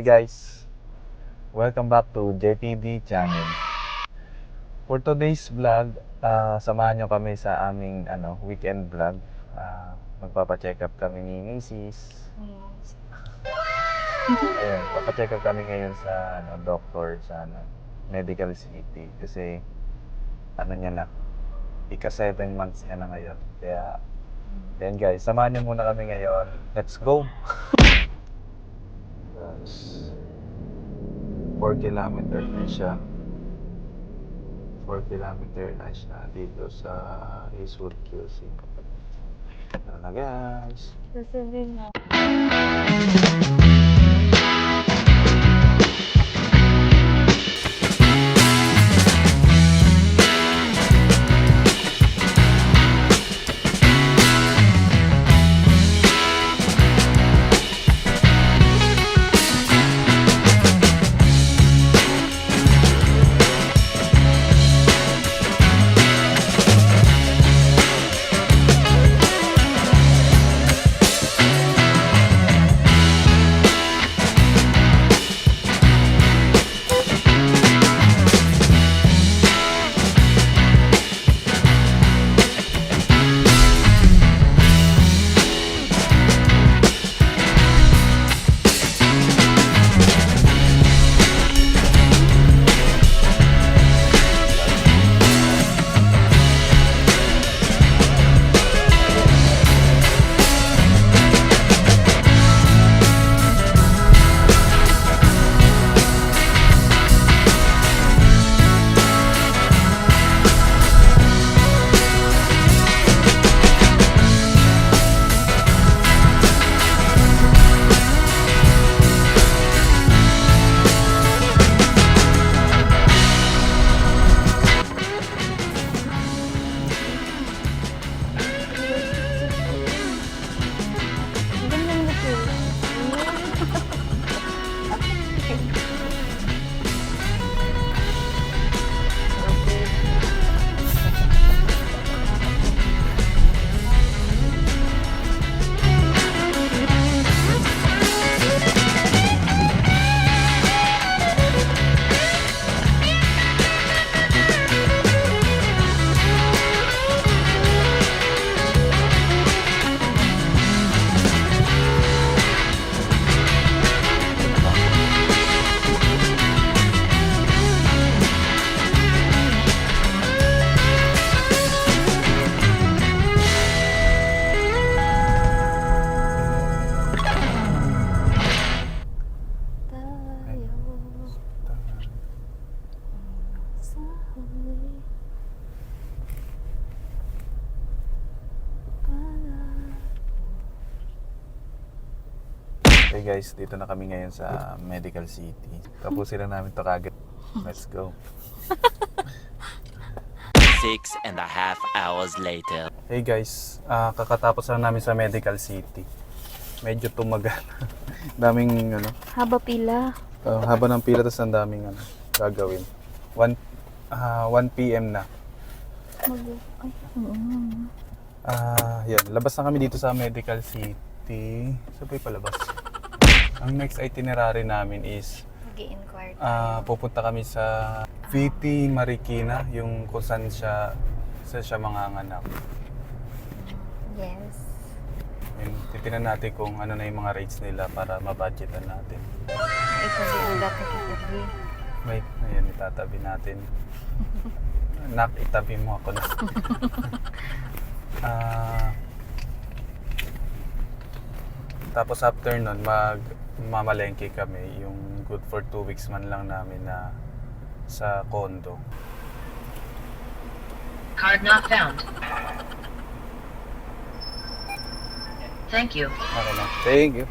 guys, welcome back to JTD channel. For today's vlog, samahan nyo kami sa aming weekend vlog. Magpapacheck up kami ni Mrs. Ayun, papacheck up kami ngayon sa doctor sa Medical City kasi niya na, ika 7 months niya na ngayon. Kaya then guys, samahan nyo muna kami ngayon. Let's go! 4 kilometer na siya. 4 kilometer na siya dito sa Eastwood QC. Tara na guys! Sasabihin mo. Hey guys, dito na kami ngayon sa Medical City. Tapusin na namin to kagad. Let's go. 6.5 hours later. Hey guys, kakatapos na namin sa Medical City. Medyo tumagal. Daming Haba pila. haba ng pila, tapos ang daming gagawin. 1 PM na. Yan, labas na kami dito sa Medical City. Saan pa palabas? Ang next itinerary namin is Mag-i-inquire pupunta kami sa VT Marikina, yung kung saan siya manganganak. Yes. Yun, titignan natin kung ano na yung mga rates nila para mabudgetan natin. Ito si Ulat na kitabi. Wait, ayan, itatabi natin. Nak, itabi mo ako na. Tapos after nun, mamalengke kami, yung good for 2 weeks man lang namin na sa condo. Card not found. Thank you. Okay lang. Thank you.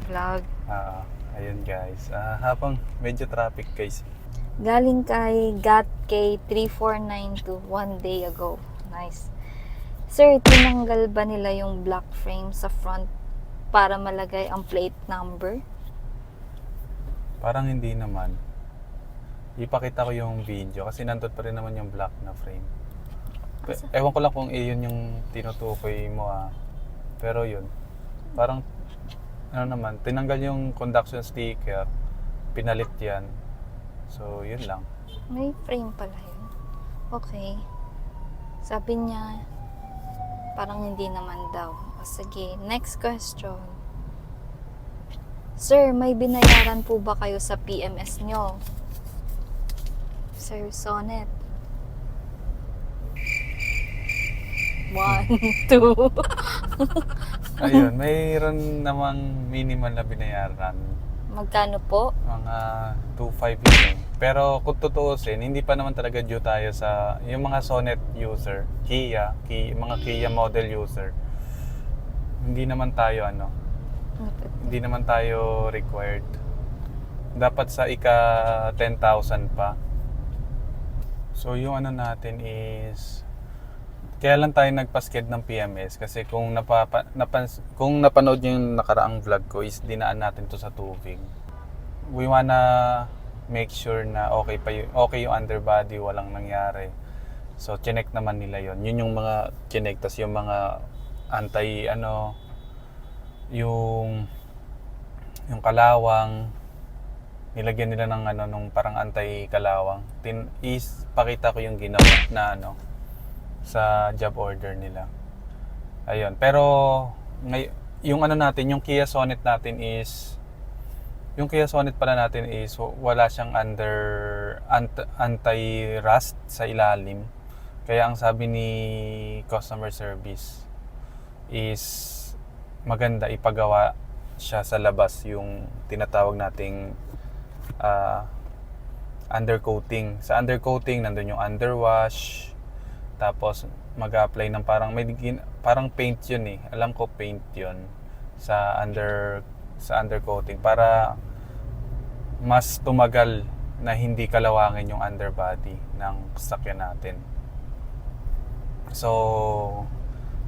Vlog. Ayun guys, habang medyo traffic guys. Galing kay GAT K3492 1 day ago. Nice. Sir, tinanggal ba nila yung black frame sa front para malagay ang plate number? Parang hindi naman. Ipakita ko yung video kasi nandun pa rin naman yung black na frame. Ewan ko lang kung yun yung tinutukoy mo Pero yun, parang ano naman, tinanggal yung conduction sticker, pinalit yan. So, yun lang. May frame pala yun. Okay. Sabi niya, parang hindi naman daw. O sige, next question. Sir, may binayaran po ba kayo sa PMS nyo? Sir Sonet. 1, 2. Ayun, mayroon namang minimal na binayaran. Magkano po? Mga 2.5 yun eh. Pero kung tutuusin, hindi pa naman talaga due tayo sa yung mga Sonet user, mga Kia model user. Hindi naman tayo hindi naman tayo required. Dapat sa ika 10,000 pa. So yung natin is kaya lang tayo nagpa-sked ng PMS kasi kung kung napanood niyo yung nakaraang vlog ko is dinaan natin to sa tubig. We wanna make sure na okay yung underbody, walang nangyari. So chinek naman nila yon. Yun yung mga chinek, tas yung mga yung kalawang nilagyan nila ng nung parang anti-kalawang. Pakita ko yung ginawa na sa job order nila. Ayun. Pero yung natin, yung Kia Sonet natin is wala siyang anti-rust sa ilalim. Kaya ang sabi ni customer service is maganda ipagawa siya sa labas, yung tinatawag nating undercoating. Sa undercoating nandun yung underwash. Tapos mag-apply ng parang paint yun eh. Alam ko paint yun sa undercoating para mas tumagal na hindi kalawangin yung underbody ng sasakyan natin. So,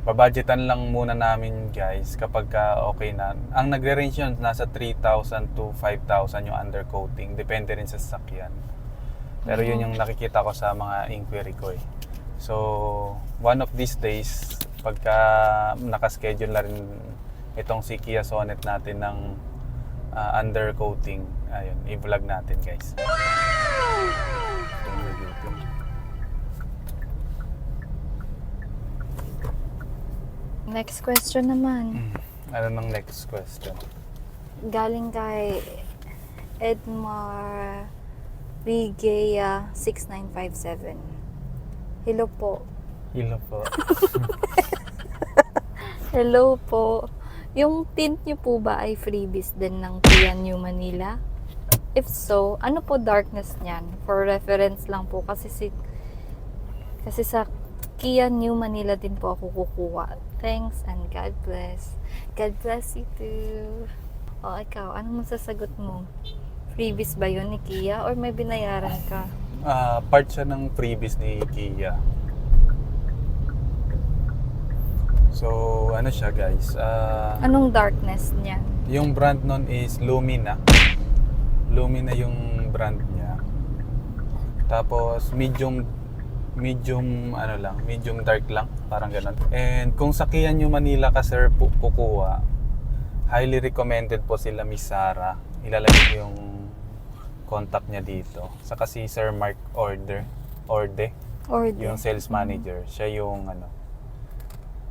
babudgetan lang muna namin guys kapag okay na. Ang nagre-range yun nasa 3,000 to 5,000 yung undercoating. Depende rin sa sasakyan. Pero yun yung nakikita ko sa mga inquiry ko eh. So, one of these days, pagka nakaschedule na rin itong si Kia Sonet natin ng undercoating, ayun, i-vlog natin guys. Next question naman. Ano nang next question? Galing kay Edmar Vigea 6957. Hello po. Hello po. Hello po. Yung tint nyo po ba ay freebies din ng Kia New Manila? If so, ano po darkness niyan? For reference lang po kasi sa Kia New Manila din po ako kukuha. Thanks and God bless. God bless you too. O ikaw, ano masasagot mo? Freebies ba yun ni Kia or may binayaran ka? Part siya ng freebies ni Kia. So, ano siya guys? Anong darkness niyan? Yung brand nun is Lumina. Lumina yung brand niya. Tapos medium dark lang, parang ganun. And kung sa Kia New Manila ka sir kukuha, highly recommended po sila Miss Sara. Ilalagay ko yung contact niya dito. Saka si Sir Mark Orde, yung sales manager. Siya yung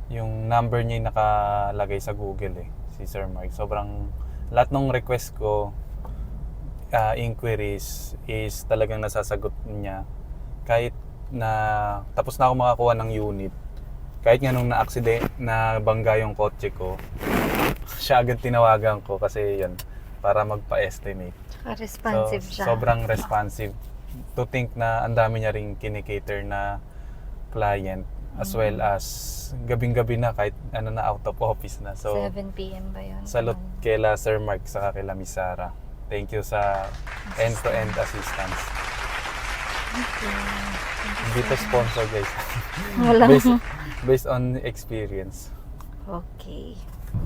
yung number niya yung nakalagay sa Google eh, si Sir Mark. Sobrang lahat ng request ko, inquiries is talagang nasasagot niya. Kahit na tapos na ako makakuha ng unit, kahit nga nung na bangga yung kotse ko, siya agad tinawagan ko kasi yun, para magpa-estimate. Responsive siya. Sobrang responsive. To think na ang dami niya ring kinikater na client, as well as gabing-gabi na kahit na out of office na. So 7 p.m. ba yun? salute kila Sir Mark saka kila Miss Sara. Thank you sa end-to-end assistance. Hindi to sponsor guys. based on experience. Okay.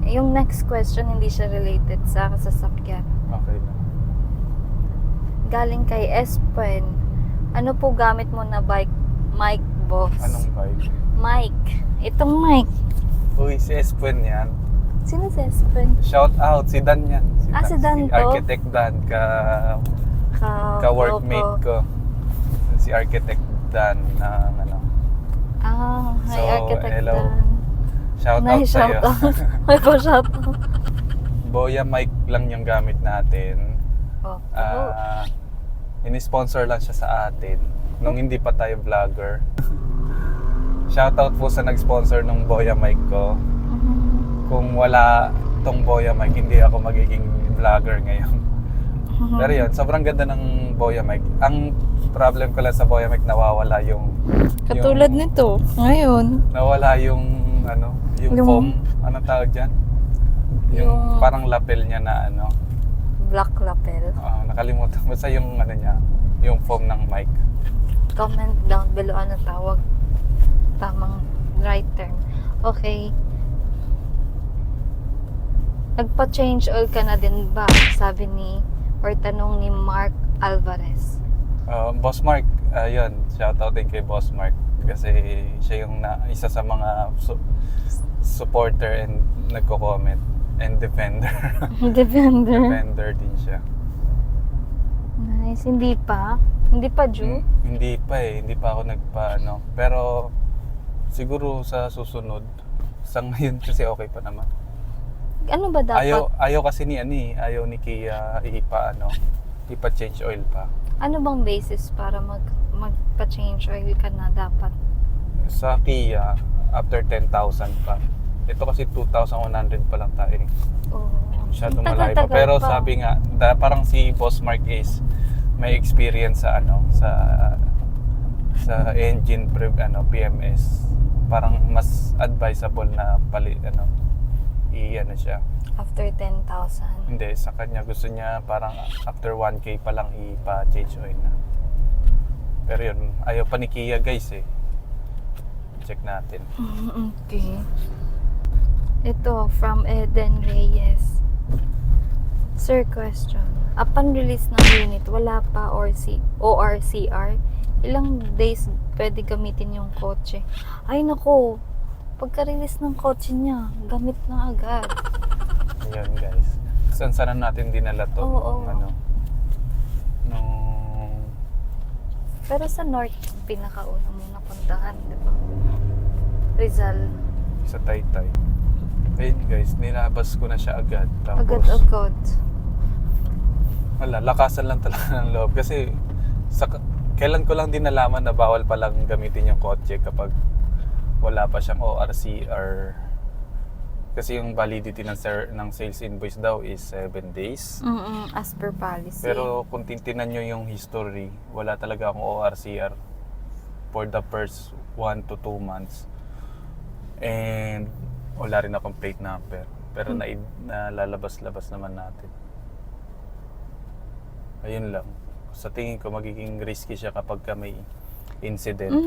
Yung next question hindi siya related sa sasakyan. Okay lang. Galing kay Espen. Ano po gamit mo na bike, mic boss? Anong bike? Mic. Itong mic. Uy, si Espen yan. Sino si Espen? Shout out, si Dan yan. Si Dan to? Architect Dan, ka-workmate ko. Si Architect Dan, ano. Hi, So, Architect hello. Dan. Shout out Nice sa'yo. shoutout. May pa-shoutout. Boya mic lang yung gamit natin. Oh. Ini-sponsor lang siya sa atin nung hindi pa tayo vlogger. Shoutout po sa nag-sponsor ng Boya mic ko. Kung wala tong Boya mic, hindi ako magiging vlogger ngayon. Pero yun, sobrang ganda ng Boya mic. Ang problem ko lang sa Boya mic, nawawala yung Katulad nito, ngayon. nawala yung Yung- foam. Anong tawag dyan? Yung Yung- parang lapel niya na Black lapel. nakalimutan. Basta yung niya, yung foam ng mic. Comment down below ano tawag. Tamang right term. Okay. Nagpa-change oil ka na din ba? Sabi ni, or tanong ni Mark Alvarez. Boss Mark, yun, shoutout din kay Boss Mark. Kasi siya yung isa sa mga supporter and nagko-comment. And defender. Defender. Defender din siya. Nice. Hindi pa? Hindi pa, Ju? Hindi pa hindi pa ako Pero siguro sa susunod, sa ngayon kasi okay pa naman. Ano ba dapat? Ayaw kasi ayaw ni Kia ipa-change oil pa. Ano bang basis para magpa-change oil ka na dapat? Sa Kia, after 10,000 pa. Ito kasi 2,100 pa lang tayo. Oh. Masyadong Tagal-tagal malayo pa. Pero pa. sabi nga, parang si Boss Mark is may experience sa engine PMS. Parang mas advisable na siya. After 10,000. Hindi, sa kanya gusto niya parang after 1K pa lang ipa-change oil na. Pero yun, ayaw pa ni Kia guys eh. Check natin. Okay. Ito, from Eden Reyes. Sir, question. Upon release ng unit, wala pa ORCR? Ilang days pwede gamitin yung kotse? Ay, nako. Pagka-release ng kotse niya, gamit na agad. Ayun guys. Saan sana natin dinala to? Oo. Nung Pero sa North, pinakauna muna puntahan, di ba? Rizal. sa Taytay. Ayun guys, nilabas ko na siya agad. Tapos, Agad-agad. wala, lakasan lang talaga ng loob. Kasi, kailan ko lang din nalaman na bawal palang gamitin yung kotse kapag wala pa siyang ORCR. Kasi yung validity ng sales invoice daw is 7 days. As per policy. Pero kung tintinan nyo yung history, wala talaga akong ORCR for the first 1 to 2 months. And wala rin akong plate number. Pero nalalabas-labas naman natin. Ayun lang. Sa tingin ko, magiging risky siya kapag may incident.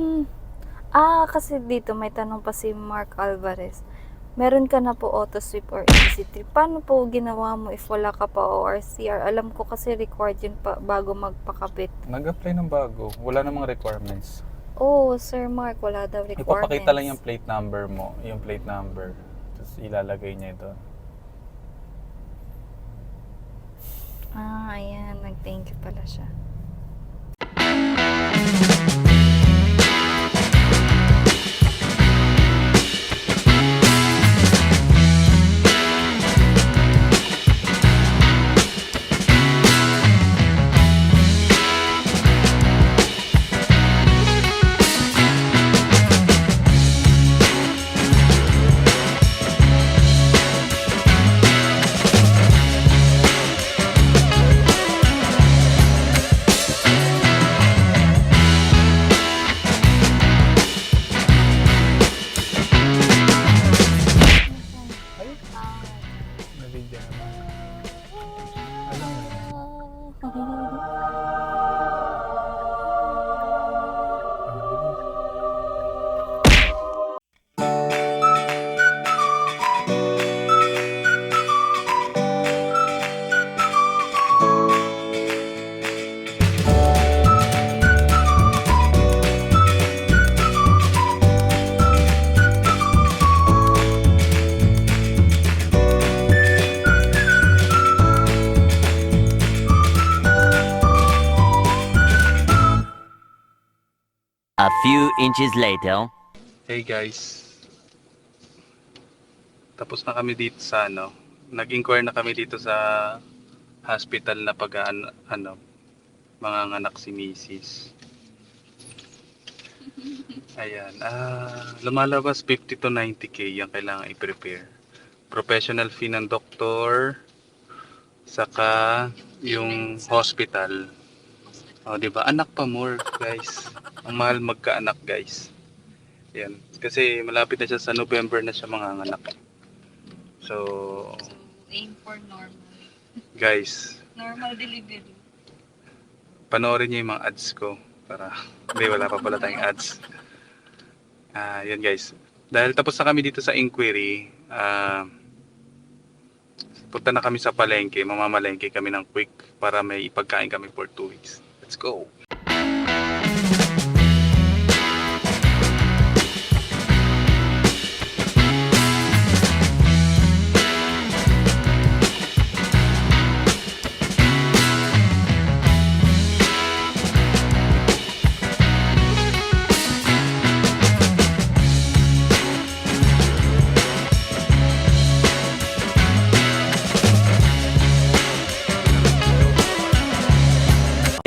Kasi dito may tanong pa si Mark Alvarez. Meron ka na po auto sweep or easy trip. Paano po ginawa mo if wala ka pa ORCR? Alam ko kasi required yun pa bago magpakabit. Nag-apply ng bago. Wala namang requirements. Oh, Sir Mark, wala daw requirements. Ipapakita lang yung plate number mo. Yung plate number. Tapos ilalagay niya ito. Ayan. Nag-thank you pala siya. few inches later. Hey guys, tapos na kami dito sa nag-inquire na kami dito sa hospital na pag mga anak si Mrs. Ayan, lumalabas 50 to 90k yung kailangan i-prepare. Professional fee ng doktor, saka yung hospital. O, di ba? Anak pa more, guys. Ang mahal magkaanak, guys. Yan. Kasi malapit na siya sa November na siya manganganak. So, Aim for normal. guys, Normal delivery. panoorin niyo yung mga ads ko para hindi, wala pa pala tayong ads. Yan guys. Dahil tapos na kami dito sa inquiry, punta na kami sa palengke, mamamalengke kami ng quick para may ipagkain kami for 2 weeks. Let's go!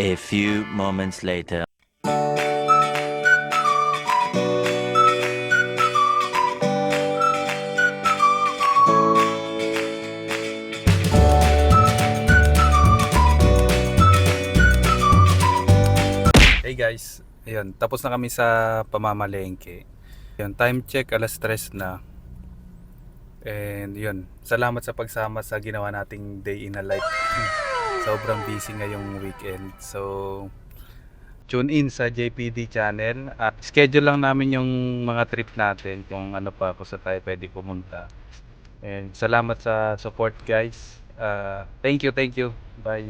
A few moments later. Hey guys, ayun, tapos na kami sa pamamalengke. Yun, time check, 3:00 na. And yun, salamat sa pagsama sa ginawa nating day in a life. Sobrang busy ngayong weekend. So, tune in sa JPD channel. At schedule lang namin yung mga trip natin kung ano pa kung sa tayo pwede pumunta. And salamat sa support guys. Thank you. Bye.